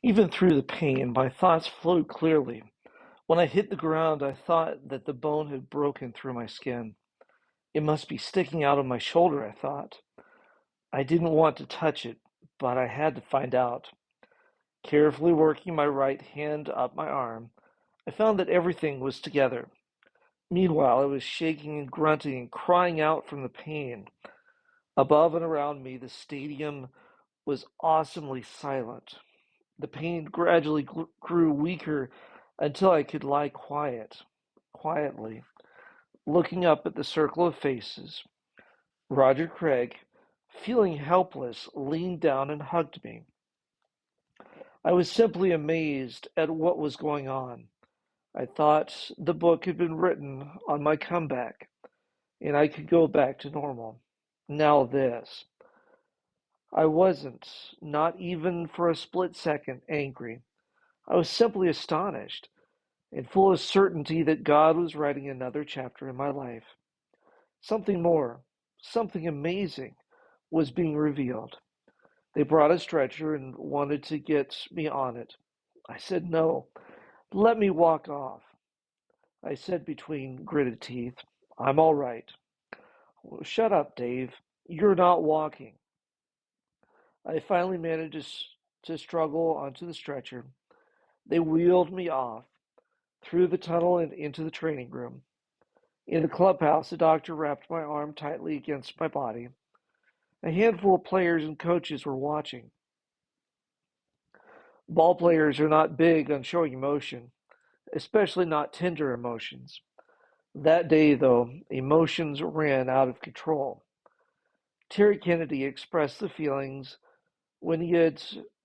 Even through the pain, my thoughts flowed clearly. When I hit the ground, I thought that the bone had broken through my skin. It must be sticking out of my shoulder, I thought. I didn't want to touch it, but I had to find out. Carefully working my right hand up my arm, I found that everything was together. Meanwhile, I was shaking and grunting and crying out from the pain. Above and around me, the stadium was awesomely silent. The pain gradually grew weaker until I could lie quietly, looking up at the circle of faces. Roger Craig, feeling helpless, leaned down and hugged me. I was simply amazed at what was going on. I thought the book had been written on my comeback, and I could go back to normal. Now this. I wasn't, not even for a split second, angry. I was simply astonished and full of certainty that God was writing another chapter in my life. Something more, something amazing was being revealed. They brought a stretcher and wanted to get me on it. I said no. Let me walk off. I said between gritted teeth, I'm all right. Well, shut up, Dave. You're not walking. I finally managed to struggle onto the stretcher. They wheeled me off, through the tunnel and into the training room. In the clubhouse, the doctor wrapped my arm tightly against my body. A handful of players and coaches were watching. Ball players are not big on showing emotion, especially not tender emotions. That day, though, emotions ran out of control. Terry Kennedy expressed the feelings when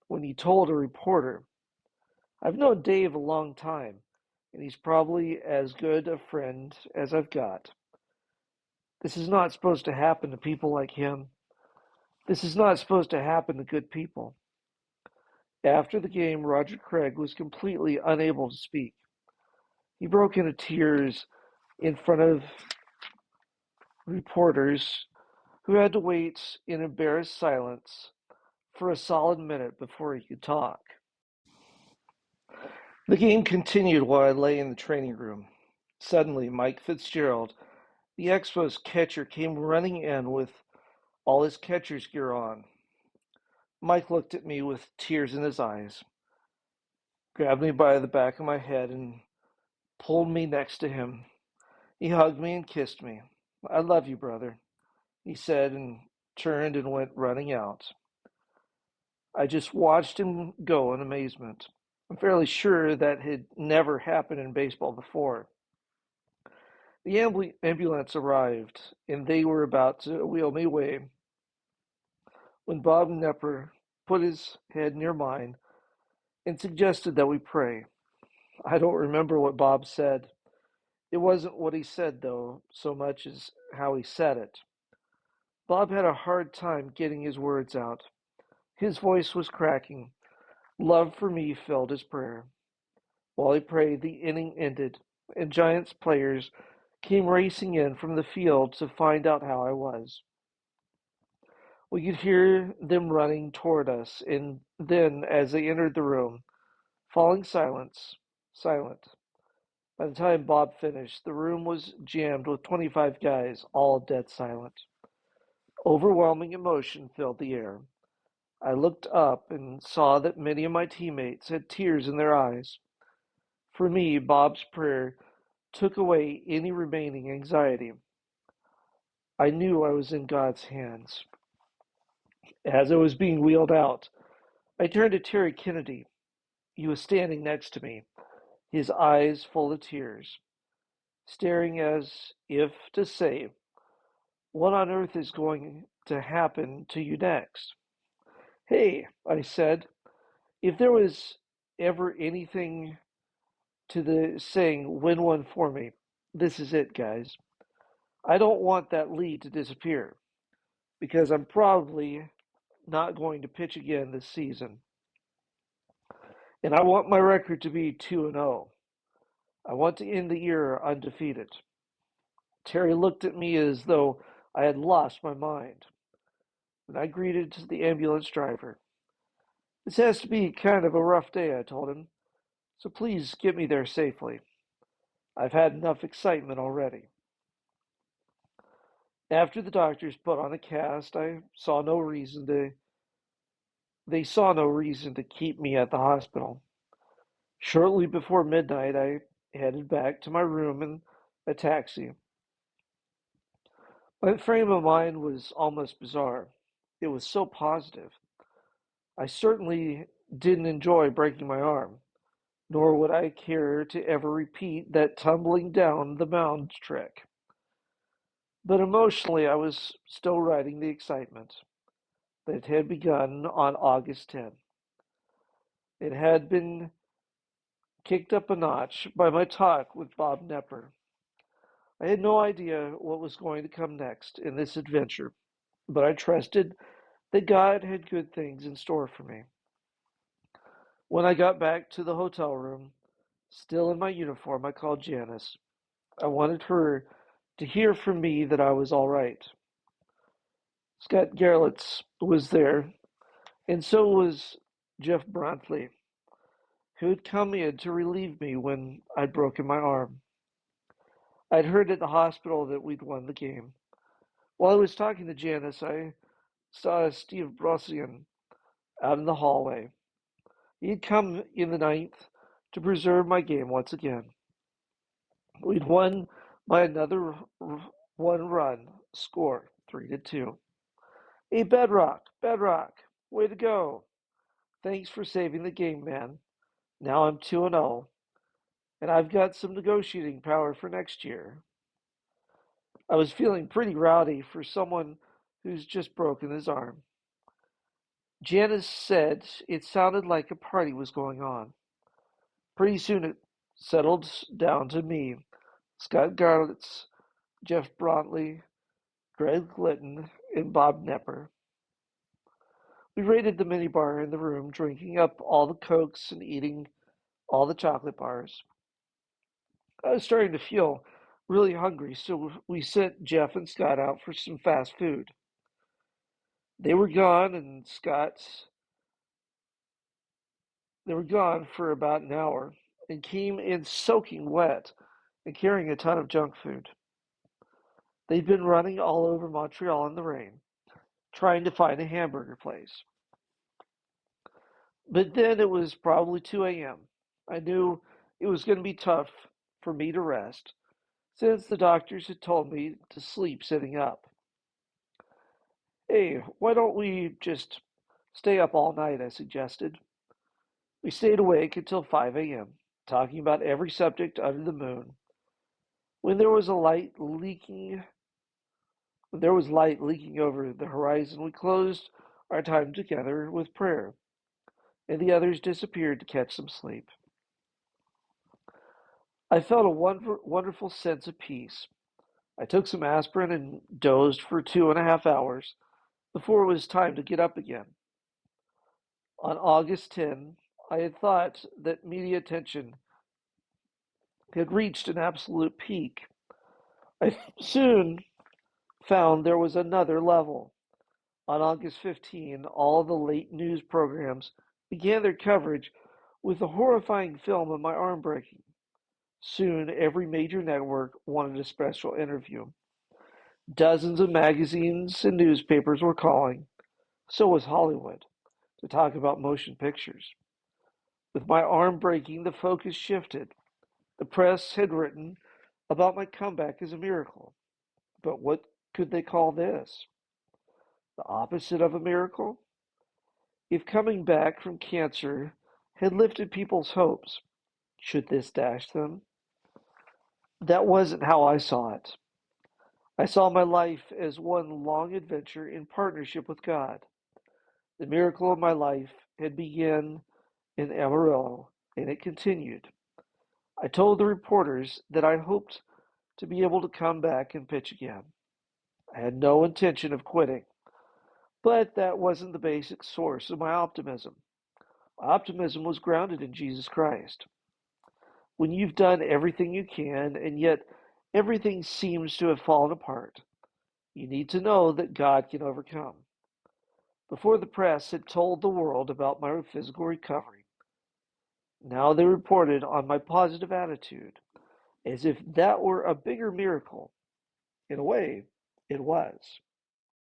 when he told a reporter, I've known Dave a long time, and he's probably as good a friend as I've got. This is not supposed to happen to people like him. This is not supposed to happen to good people. After the game, Roger Craig was completely unable to speak. He broke into tears in front of reporters who had to wait in embarrassed silence for a solid minute before he could talk. The game continued while I lay in the training room. Suddenly, Mike Fitzgerald, the Expos catcher, came running in with all his catcher's gear on. Mike looked at me with tears in his eyes, grabbed me by the back of my head, and pulled me next to him. He hugged me and kissed me. I love you, brother, he said, and turned and went running out. I just watched him go in amazement. I'm fairly sure that had never happened in baseball before. The ambulance arrived, and they were about to wheel me away when Bob Knepper put his head near mine and suggested that we pray. I don't remember what Bob said. It wasn't what he said, though, so much as how he said it. Bob had a hard time getting his words out. His voice was cracking. Love for me filled his prayer. While he prayed, the inning ended, and Giants players came racing in from the field to find out how I was. We could hear them running toward us, and then, as they entered the room, falling silent. By the time Bob finished, the room was jammed with 25 guys, all dead silent. Overwhelming emotion filled the air. I looked up and saw that many of my teammates had tears in their eyes. For me, Bob's prayer took away any remaining anxiety. I knew I was in God's hands. As I was being wheeled out, I turned to Terry Kennedy. He was standing next to me, his eyes full of tears, staring as if to say, what on earth is going to happen to you next? Hey, I said, if there was ever anything to the saying, win one for me, this is it, guys. I don't want that lead to disappear because I'm probably not going to pitch again this season. And I want my record to be 2-0. I want to end the year undefeated. Terry looked at me as though I had lost my mind. And I greeted the ambulance driver. This has to be kind of a rough day, I told him, so please get me there safely. I've had enough excitement already. After the doctors put on a cast, they saw no reason to keep me at the hospital. Shortly before midnight, I headed back to my room in a taxi. My frame of mind was almost bizarre. It was so positive. I certainly didn't enjoy breaking my arm, nor would I care to ever repeat that tumbling down the mound trick. But emotionally, I was still riding the excitement that had begun on August 10th. It had been kicked up a notch by my talk with Bob Nepper. I had no idea what was going to come next in this adventure, but I trusted that God had good things in store for me. When I got back to the hotel room, still in my uniform, I called Janice. I wanted her to hear from me that I was all right. Scott Gerlitz was there, and so was Jeff Brontley, who had come in to relieve me when I'd broken my arm. I'd heard at the hospital that we'd won the game. While I was talking to Janice, I saw Steve Brosian out in the hallway. He had come in the ninth to preserve my game once again. We'd won by another one run score, 3-2. Hey, Bedrock, way to go. Thanks for saving the game, man. Now I'm 2-0, and I've got some negotiating power for next year. I was feeling pretty rowdy for someone who's just broken his arm. Janice said it sounded like a party was going on. Pretty soon it settled down to me, Scott Garlitz, Jeff Brontley, Greg Glidden, and Bob Nepper. We raided the minibar in the room, drinking up all the Cokes and eating all the chocolate bars. I was starting to feel really hungry, so we sent Jeff and Scott out for some fast food. They were gone, and they were gone for about an hour and came in soaking wet and carrying a ton of junk food. They'd been running all over Montreal in the rain, trying to find a hamburger place. But then it was probably 2 a.m. I knew it was going to be tough for me to rest, since the doctors had told me to sleep sitting up. Hey, why don't we just stay up all night? I suggested. We stayed awake until 5 a.m., talking about every subject under the moon. When there was light leaking over the horizon, we closed our time together with prayer, and the others disappeared to catch some sleep. I felt a wonderful sense of peace. I took some aspirin and dozed for 2.5 hours before it was time to get up again. On August 10, I had thought that media attention had reached an absolute peak. I soon found there was another level. On August 15, all the late news programs began their coverage with the horrifying film of my arm breaking. Soon, every major network wanted a special interview. Dozens of magazines and newspapers were calling, so was Hollywood, to talk about motion pictures. With my arm breaking, the focus shifted. The press had written about my comeback as a miracle. But what could they call this? The opposite of a miracle? If coming back from cancer had lifted people's hopes, should this dash them? That wasn't how I saw it. I saw my life as one long adventure in partnership with God. The miracle of my life had begun in Amarillo, and it continued. I told the reporters that I hoped to be able to come back and pitch again. I had no intention of quitting, but that wasn't the basic source of my optimism. My optimism was grounded in Jesus Christ. When you've done everything you can, and yet everything seems to have fallen apart, you need to know that God can overcome. Before the press had told the world about my physical recovery, now they reported on my positive attitude, as if that were a bigger miracle. In a way, it was.